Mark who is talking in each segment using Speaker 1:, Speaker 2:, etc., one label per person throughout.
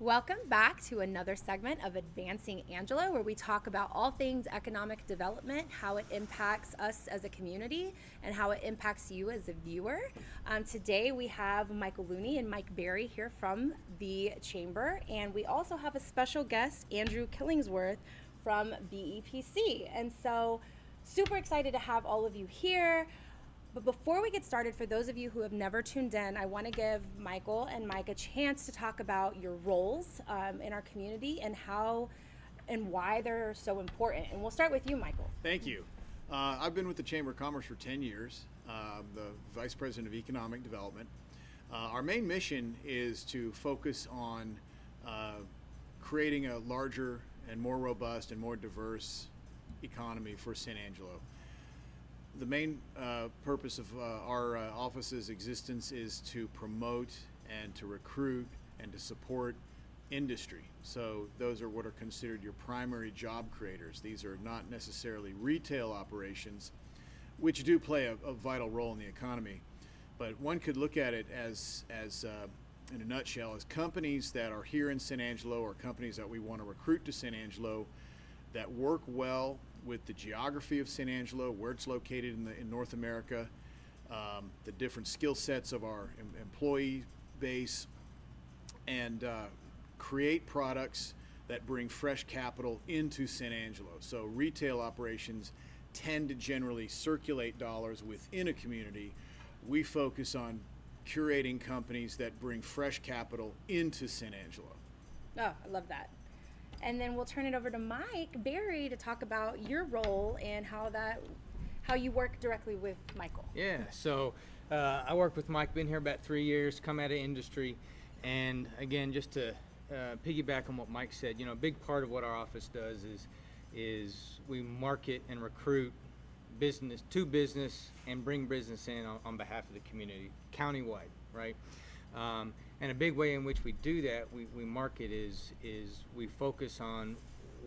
Speaker 1: Welcome back to another segment of Advancing Angelo, where we talk about all things economic development, how it impacts us as a community, and how it impacts you as a viewer. Today we have Michael Looney and Mike Berry here from the Chamber, and we also have a special guest, Andrew Killingsworth from BEPC. And so, super excited to have all of you here. But before we get started, for those of you who have never tuned in, I want to give Michael and Mike a chance to talk about your roles in our community and how and why they're so important. And we'll start with you, Michael.
Speaker 2: Thank you. I've been with the Chamber of Commerce for 10 years, the Vice President of Economic Development. Our main mission is to focus on creating a larger and more robust and more diverse economy for San Angelo. The main purpose of our office's existence is to promote and to recruit and to support industry. So those are what are considered your primary job creators. These are not necessarily retail operations, which do play a vital role in the economy. But one could look at it as in a nutshell, as companies that are here in San Angelo or companies that we want to recruit to San Angelo that work well with the geography of San Angelo, where it's located in North America, the different skill sets of our employee base, and create products that bring fresh capital into San Angelo. So retail operations tend to generally circulate dollars within a community. We focus on curating companies that bring fresh capital into San Angelo.
Speaker 1: Oh, I love that. And then we'll turn it over to Mike Berry to talk about your role and how you work directly with Michael.
Speaker 3: Yeah, so I work with Mike, been here about 3 years, come out of industry. And again, just to piggyback on what Mike said, a big part of what our office does is we market and recruit business and bring business in on behalf of the community, countywide, right? And a big way in which we do that, we market is we focus on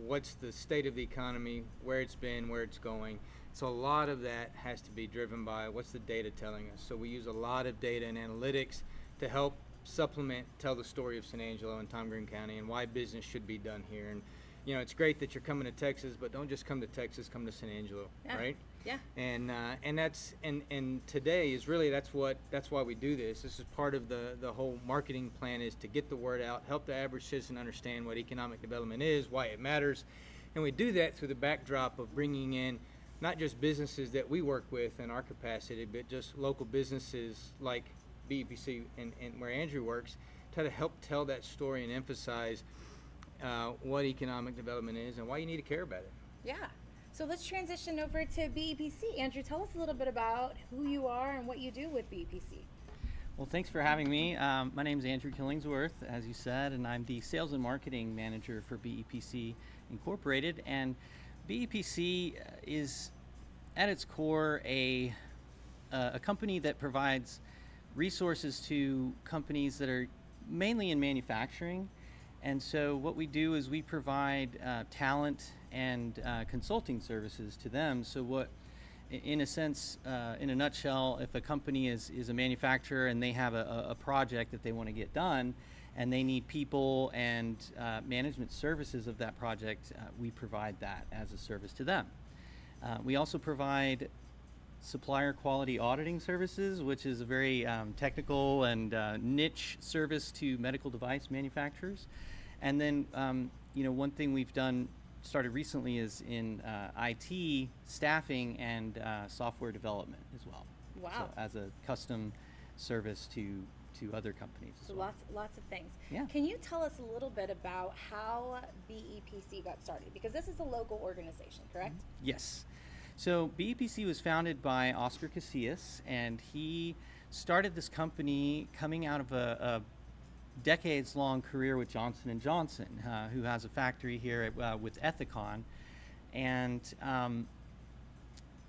Speaker 3: what's the state of the economy, where it's been, where it's going. So a lot of that has to be driven by what's the data telling us. So we use a lot of data and analytics to help tell the story of San Angelo and Tom Green County and why business should be done here. And it's great that you're coming to Texas, but don't just come to Texas, come to San Angelo, right?
Speaker 1: Yeah.
Speaker 3: And that's today is really that's why we do this. This is part of the whole marketing plan, is to get the word out, help the average citizen understand what economic development is, why it matters, and we do that through the backdrop of bringing in not just businesses that we work with in our capacity, but just local businesses like BEPC and where Andrew works, to help tell that story and emphasize what economic development is and why you need to care about it.
Speaker 1: Yeah. So let's transition over to BEPC. Andrew, tell us a little bit about who you are and what you do with BEPC.
Speaker 4: Well, thanks for having me. My name is Andrew Killingsworth, as you said, and I'm the Sales and Marketing Manager for BEPC Incorporated. And BEPC is, at its core, a company that provides resources to companies that are mainly in manufacturing. And so what we do is we provide talent and consulting services to them. So what, in a sense, in a nutshell, if a company is a manufacturer and they have a project that they want to get done and they need people and management services of that project, we provide that as a service to them. We also provide supplier quality auditing services, which is a very technical and niche service to medical device manufacturers. And then, one thing we've started recently is in IT staffing and software development as well.
Speaker 1: Wow.
Speaker 4: So as a custom service to other companies.
Speaker 1: So
Speaker 4: well.
Speaker 1: lots of things.
Speaker 4: Yeah.
Speaker 1: Can you tell us a little bit about how BEPC got started? Because this is a local organization, correct?
Speaker 4: Yes. So BEPC was founded by Oscar Casillas, and he started this company coming out of a decades-long career with Johnson & Johnson, who has a factory here with Ethicon. And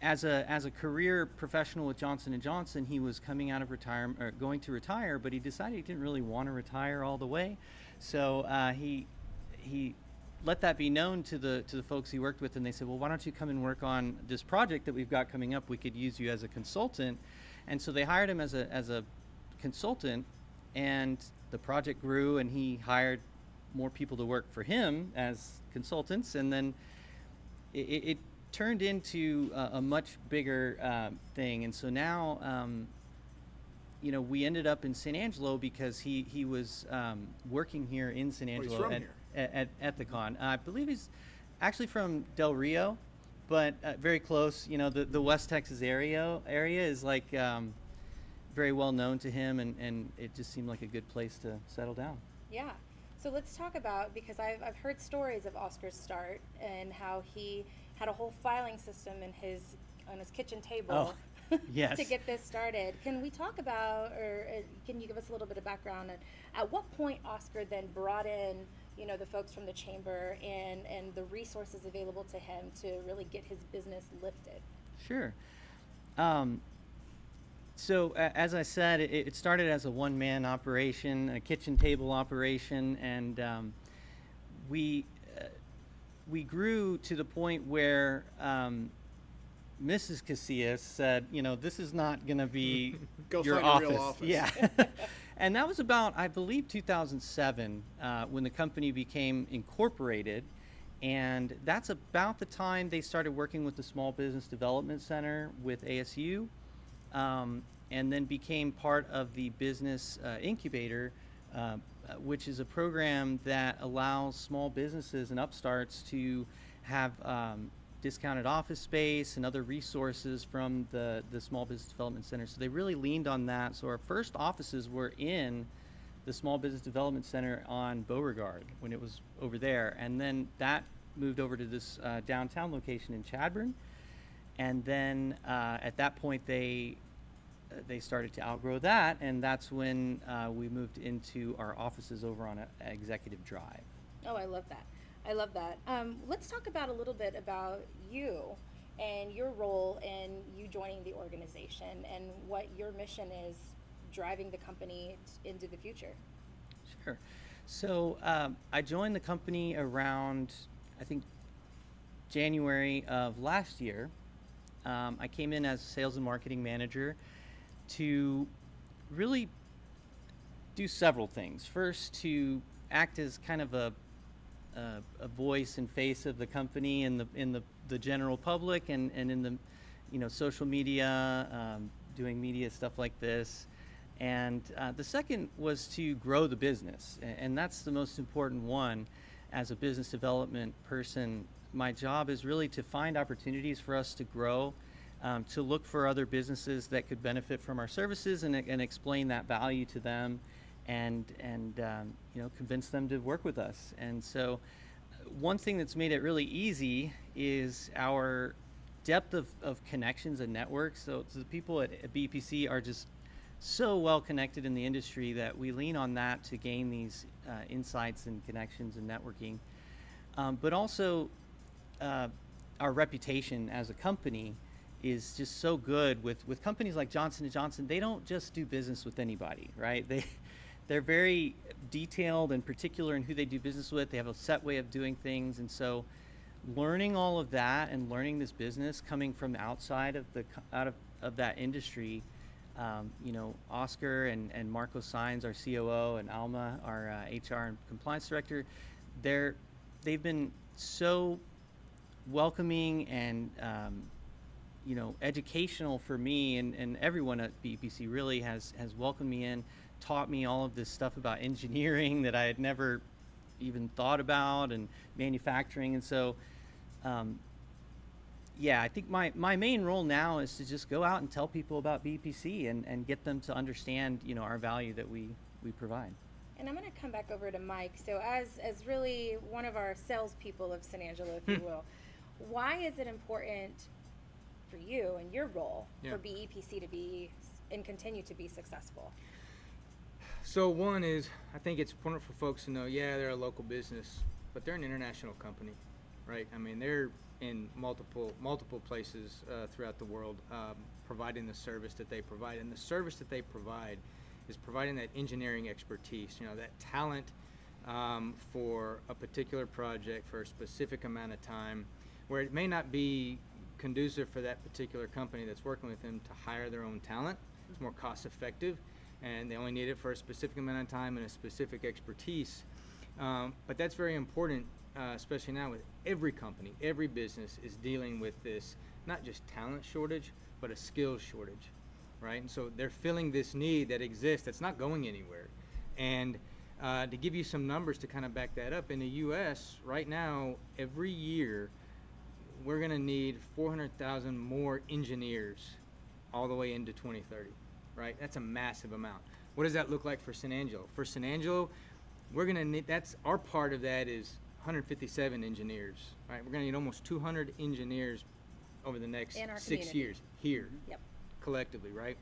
Speaker 4: as a career professional with Johnson & Johnson, he was coming out of retirement, or going to retire, but he decided he didn't really want to retire all the way. So he let that be known to the folks he worked with, and they said, well, why don't you come and work on this project that we've got coming up? We could use you as a consultant. And so they hired him as a consultant, and the project grew, and he hired more people to work for him as consultants, and then it turned into a much bigger thing. And so now, we ended up in San Angelo because he was working here in San
Speaker 2: he's
Speaker 4: Angelo
Speaker 2: from
Speaker 4: at the con. I believe he's actually from Del Rio, but very close. The West Texas area is like very well known to him, and it just seemed like a good place to settle down.
Speaker 1: Yeah. So let's talk about, because I've heard stories of Oscar's start and how he had a whole filing system on his kitchen table.
Speaker 4: Yes.
Speaker 1: To get this started. Can we talk about, or can you give us a little bit of background on at what point Oscar then brought in, the folks from the chamber and the resources available to him to really get his business lifted?
Speaker 4: Sure. So as I said, it started as a one-man operation, a kitchen table operation, and we grew to the point where Mrs. Casillas said, this is not going to be
Speaker 2: Go
Speaker 4: your
Speaker 2: find
Speaker 4: office.
Speaker 2: a real office.
Speaker 4: Yeah. And that was about, I believe, 2007 when the company became incorporated. And that's about the time they started working with the Small Business Development Center with ASU, and then became part of the Business Incubator, which is a program that allows small businesses and upstarts to have discounted office space and other resources from the Small Business Development Center. So they really leaned on that. So our first offices were in the Small Business Development Center on Beauregard when it was over there. And then that moved over to this downtown location in Chadbourne. And then at that point they started to outgrow that, and that's when we moved into our offices over on Executive Drive.
Speaker 1: Oh, I love that. I love that. Let's talk about a little bit about you and your role in you joining the organization and what your mission is driving the company into the future.
Speaker 4: Sure. So I joined the company around, I think, January of last year. I came in as sales and marketing manager to really do several things. First, to act as kind of a voice and face of the company in the general public and in the social media, doing media stuff like this. And the second was to grow the business, and that's the most important one. As a business development person, my job is really to find opportunities for us to grow, to look for other businesses that could benefit from our services and explain that value to them, and convince them to work with us. And so one thing that's made it really easy is our depth of connections and networks. So the people at BEPC are just so well connected in the industry that we lean on that to gain these insights and connections and networking. But also our reputation as a company is just so good with companies like Johnson & Johnson. They don't just do business with anybody, right? They're very detailed and particular in who they do business with. They have a set way of doing things. And so learning all of that and learning this business coming from outside of that industry, Oscar and Marco Saenz, our COO, and Alma, our HR and compliance director, they've been so welcoming and educational for me, and everyone at BEPC really has welcomed me in, taught me all of this stuff about engineering that I had never even thought about, and manufacturing. And so I think my main role now is to just go out and tell people about BEPC and get them to understand our value that we provide.
Speaker 1: And I'm going to come back over to Mike. So as really one of our salespeople of San Angelo, if you will, why is it important for you and your role for BEPC to be and continue to be successful?
Speaker 3: So one is, I think it's important for folks to know, they're a local business, but they're an international company, right? I mean, they're in multiple places throughout the world providing the service that they provide. And the service that they provide is providing that engineering expertise, that talent for a particular project for a specific amount of time, where it may not be conducive for that particular company that's working with them to hire their own talent. It's more cost effective, and they only need it for a specific amount of time and a specific expertise. But that's very important, especially now with every company, every business is dealing with this, not just talent shortage, but a skills shortage, right? And so they're filling this need that exists that's not going anywhere. And to give you some numbers to kind of back that up, in the U.S. right now, every year, we're going to need 400,000 more engineers all the way into 2030, right? That's a massive amount. What does that look like for San Angelo? For San Angelo, we're going to need, that's our part of that is 157 engineers, right? We're going to need almost 200 engineers over the next
Speaker 1: In our
Speaker 3: 6
Speaker 1: community.
Speaker 3: years here,
Speaker 1: Yep.
Speaker 3: collectively, right?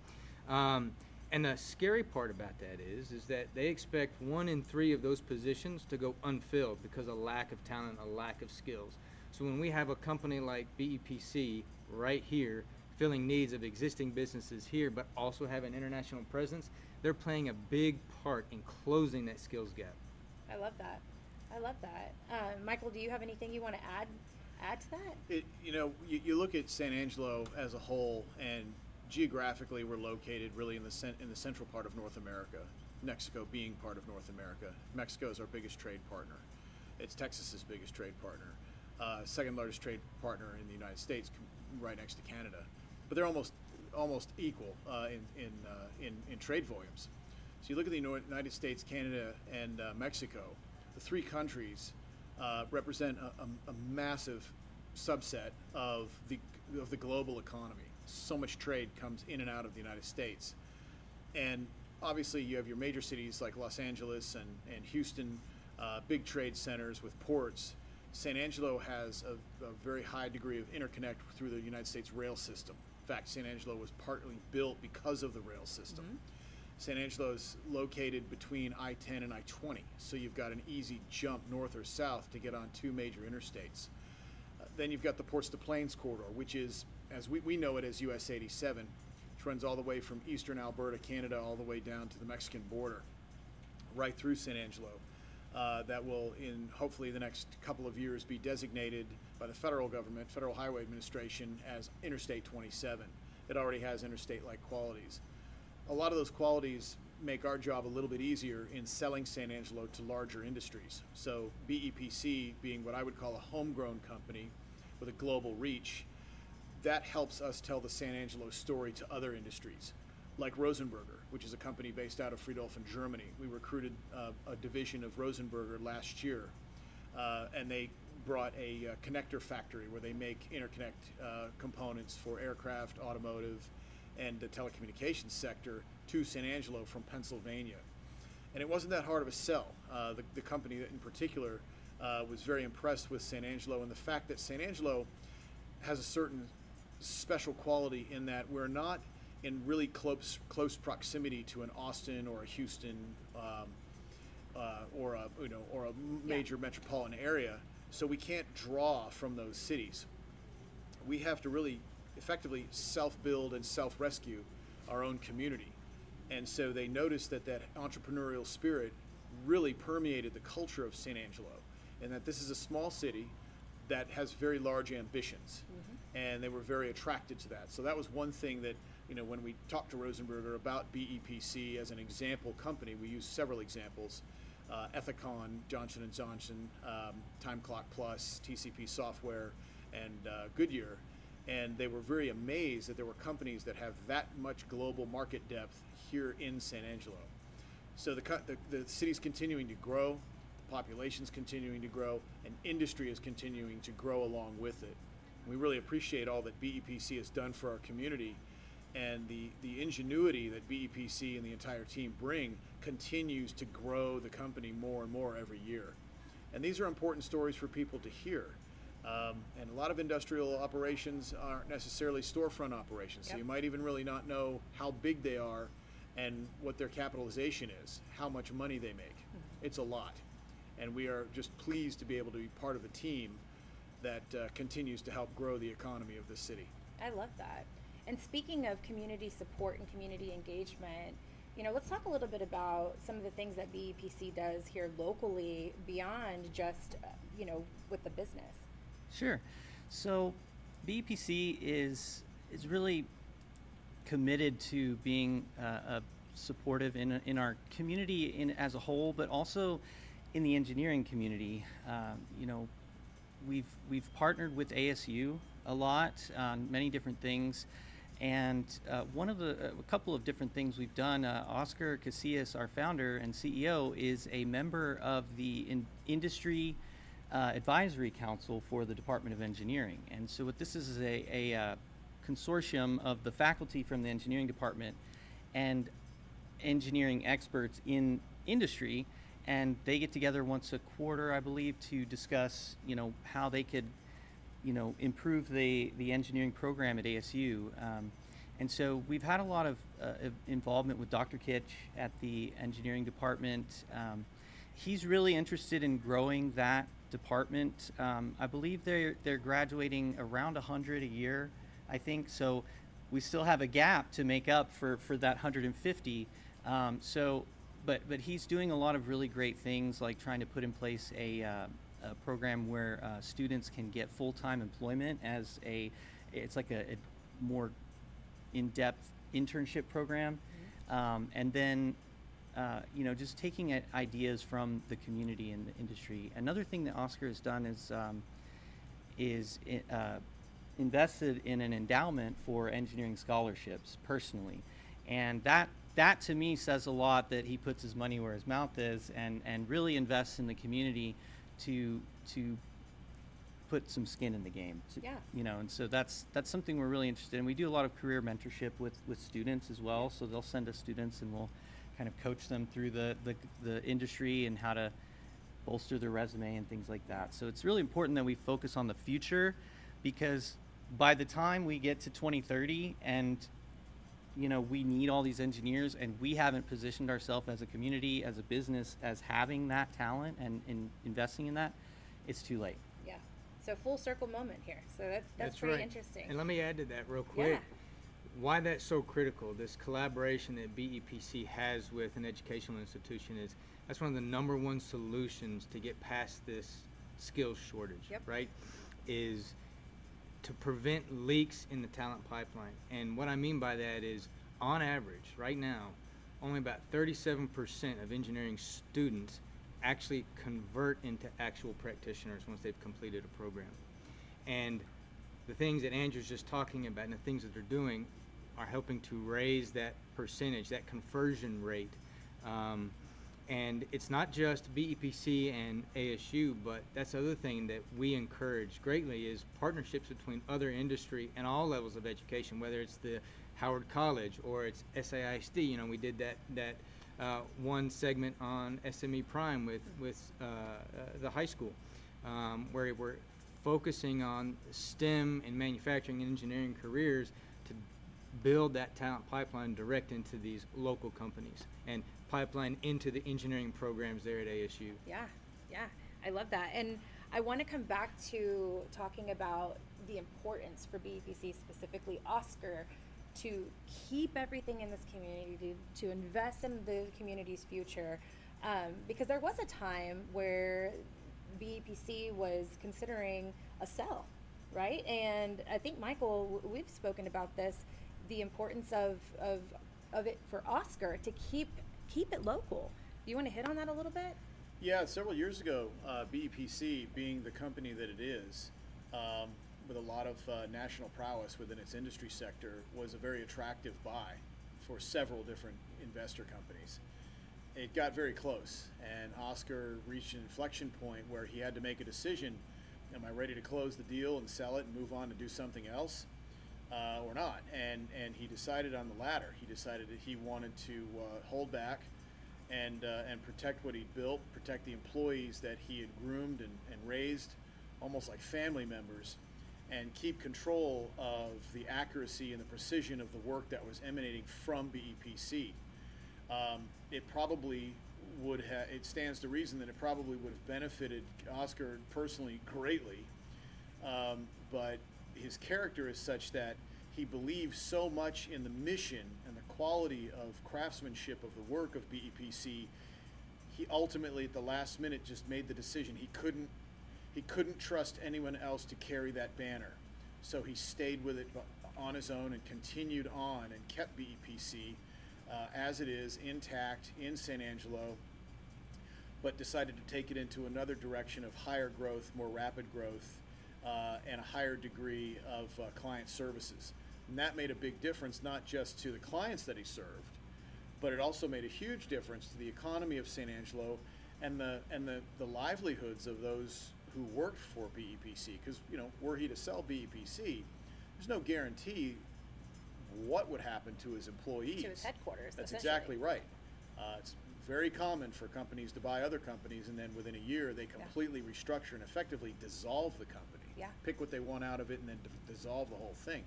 Speaker 3: And the scary part about that is that they expect 1 in 3 of those positions to go unfilled because of lack of talent, a lack of skills. So when we have a company like BEPC right here filling needs of existing businesses here, but also have an international presence, they're playing a big part in closing that skills gap.
Speaker 1: I love that. I love that. Michael, do you have anything you want to add to that?
Speaker 2: You look at San Angelo as a whole, and geographically we're located really in the central part of North America, Mexico being part of North America. Mexico is our biggest trade partner. It's Texas's biggest trade partner. Second largest trade partner in the United States, right next to Canada. But they're almost equal in trade volumes. So you look at the United States, Canada, and Mexico. The 3 countries represent a massive subset of the global economy. So much trade comes in and out of the United States, and obviously you have your major cities like Los Angeles and Houston, big trade centers with ports. San Angelo has a very high degree of interconnect through the United States rail system. In fact, San Angelo was partly built because of the rail system.
Speaker 1: Mm-hmm.
Speaker 2: San Angelo is located between I-10 and I-20, so you've got an easy jump north or south to get on 2 major interstates. Then you've got the Ports to Plains corridor, which is, as we know it as US 87, which runs all the way from eastern Alberta, Canada, all the way down to the Mexican border, right through San Angelo. That will, in hopefully the next couple of years, be designated by the federal government, Federal Highway Administration, as Interstate 27. It already has interstate-like qualities. A lot of those qualities make our job a little bit easier in selling San Angelo to larger industries. So BEPC, being what I would call a homegrown company with a global reach, that helps us tell the San Angelo story to other industries, like Rosenberger, which is a company based out of Friedolfen, Germany. We recruited a division of Rosenberger last year, and they brought a connector factory where they make interconnect components for aircraft, automotive, and the telecommunications sector to San Angelo from Pennsylvania. And it wasn't that hard of a sell. The company in particular was very impressed with San Angelo, and the fact that San Angelo has a certain special quality in that we're not in really close proximity to an Austin or a Houston or a major metropolitan area, so we can't draw from those cities. We have to really effectively self-build and self-rescue our own community, and so they noticed that entrepreneurial spirit really permeated the culture of San Angelo, and that this is a small city that has very large ambitions, and they were very attracted to that. So that was one thing that, when we talked to Rosenberger about BEPC as an example company, we used several examples, Ethicon, Johnson & Johnson, Time Clock Plus, TCP Software, and Goodyear. And they were very amazed that there were companies that have that much global market depth here in San Angelo. So the city's continuing to grow, the population's continuing to grow, and industry is continuing to grow along with it. We really appreciate all that BEPC has done for our community, and the ingenuity that BEPC and the entire team bring continues to grow the company more and more every year. And these are important stories for people to hear. And a lot of industrial operations aren't necessarily storefront operations, so you might even really not know how big they are and what their capitalization is, how much money they make. It's a lot. And we are just pleased to be able to be part of a team that continues to help grow the economy of the city.
Speaker 1: I love that. And speaking of community support and community engagement, let's talk a little bit about some of the things that BEPC does here locally beyond just, with the business.
Speaker 4: Sure. So BEPC is really committed to being supportive in our community as a whole, but also in the engineering community, you know, we've partnered with ASU a lot on many different things, and a couple of different things we've done. Oscar Casillas, our founder and CEO, is a member of the industry advisory council for the Department of Engineering, and so what this is a consortium of the faculty from the engineering department and engineering experts in industry, and they get together once a quarter, I believe, to discuss, you know, how they could, you know, improve the engineering program at ASU. And so we've had a lot of involvement with Dr. Kitch at the engineering department. He's really interested in growing that department. I believe they're graduating around 100 a year, I think. So we still have a gap to make up for that 150. But he's doing a lot of really great things, like trying to put in place a program where students can get full-time employment as it's like a more in-depth internship program, and then you know, just taking ideas from the community and the industry. Another thing that Oscar has done is invested in an endowment for engineering scholarships personally, and that to me says a lot, that he puts his money where his mouth is and really invests in the community to put some skin in the game.
Speaker 1: Yeah.
Speaker 4: You know, and so that's something we're really interested in. We do a lot of career mentorship with students as well, so they'll send us students and we'll kind of coach them through the industry and how to bolster their resume and things like that. So it's really important that we focus on the future, because by the time we get to 2030 and, you know, we need all these engineers, and we haven't positioned ourselves as a community, as a business, as having that talent and investing in that, it's too late.
Speaker 1: Yeah. So full circle moment here. So that's pretty
Speaker 3: right.
Speaker 1: interesting.
Speaker 3: And let me add to that real quick.
Speaker 1: Yeah.
Speaker 3: Why that's so critical, this collaboration that BEPC has with an educational institution, is that's one of the number one solutions to get past this skills shortage,
Speaker 1: Yep.
Speaker 3: right? Is to prevent leaks in the talent pipeline. And what I mean by that is, on average, right now, only about 37% of engineering students actually convert into actual practitioners once they've completed a program. And the things that Andrew's just talking about and the things that they're doing are helping to raise that percentage, that conversion rate. And it's not just BEPC and ASU, but that's the other thing that we encourage greatly, is partnerships between other industry and all levels of education, whether it's the Howard College or it's SAISD. You know, we did that one segment on SME Prime with the high school, where we're focusing on STEM and manufacturing and engineering careers to build that talent pipeline direct into these local companies and pipeline into the engineering programs there at ASU.
Speaker 1: Yeah, I love that. And I want to come back to talking about the importance for BEPC, specifically Oscar, to keep everything in this community, to invest in the community's future, because there was a time where BEPC was considering a sell, right? And I think, Michael, we've spoken about this, the importance of it for Oscar to keep it local. Do you want to hit on that a little bit?
Speaker 2: Yeah, several years ago, BEPC, being the company that it is, with a lot of national prowess within its industry sector, was a very attractive buy for several different investor companies. It got very close, and Oscar reached an inflection point where he had to make a decision: am I ready to close the deal and sell it and move on to do something else, or not? And he decided on the latter. He decided that he wanted to hold back and protect what he'd built, protect the employees that he had groomed and raised almost like family members, and keep control of the accuracy and the precision of the work that was emanating from BEPC. It probably would have, it stands to reason that it probably would have benefited Oscar personally greatly, but his character is such that he believes so much in the mission and the quality of craftsmanship of the work of BEPC, he ultimately at the last minute just made the decision. He couldn't trust anyone else to carry that banner, so he stayed with it on his own and continued on and kept BEPC as it is, intact in San Angelo. but decided to take it into another direction of higher growth, more rapid growth, and a higher degree of client services. And that made a big difference, not just to the clients that he served, but it also made a huge difference to the economy of San Angelo and the livelihoods of those who worked for BEPC. Because, you know, were he to sell BEPC, there's no guarantee what would happen to his employees.
Speaker 1: To his headquarters.
Speaker 2: That's
Speaker 1: essentially.
Speaker 2: exactly right. It's very common for companies to buy other companies, and then within a year they completely restructure and effectively dissolve the company.
Speaker 1: Yeah.
Speaker 2: Pick what they want out of it and then dissolve the whole thing.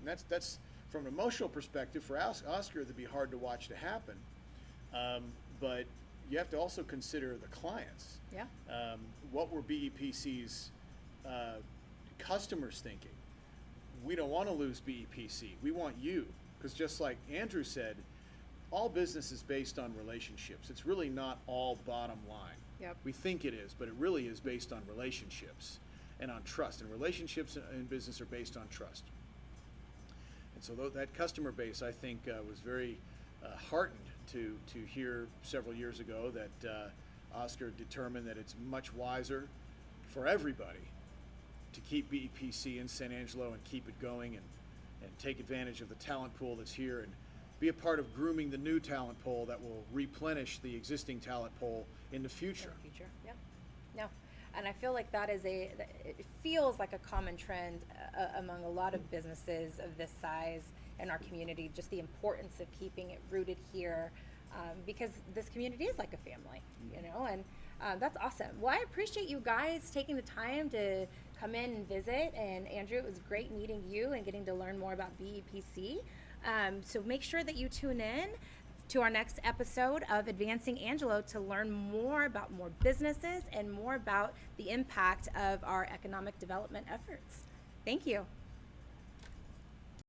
Speaker 2: That's from an emotional perspective for Oscar, that'd be hard to watch to happen. But you have to also consider the clients.
Speaker 1: Yeah.
Speaker 2: What were BEPC's customers thinking? We don't want to lose BEPC. We want you. Because just like Andrew said, all business is based on relationships. It's really not all bottom line.
Speaker 1: Yep.
Speaker 2: We think it is, but it really is based on relationships and on trust. And relationships in business are based on trust. And so that customer base, I think, was very heartened to hear several years ago that Oscar determined that it's much wiser for everybody to keep BEPC in San Angelo and keep it going and take advantage of the talent pool that's here and be a part of grooming the new talent pool that will replenish the existing talent pool in the future.
Speaker 1: In the future, yep. No, and I feel like it feels like a common trend among a lot of businesses of this size in our community, just the importance of keeping it rooted here, because this community is like a family, you know, and that's awesome. Well, I appreciate you guys taking the time to come in and visit, and Andrew, it was great meeting you and getting to learn more about BEPC. So make sure that you tune in to our next episode of Advancing Angelo to learn more about more businesses and more about the impact of our economic development efforts. Thank you.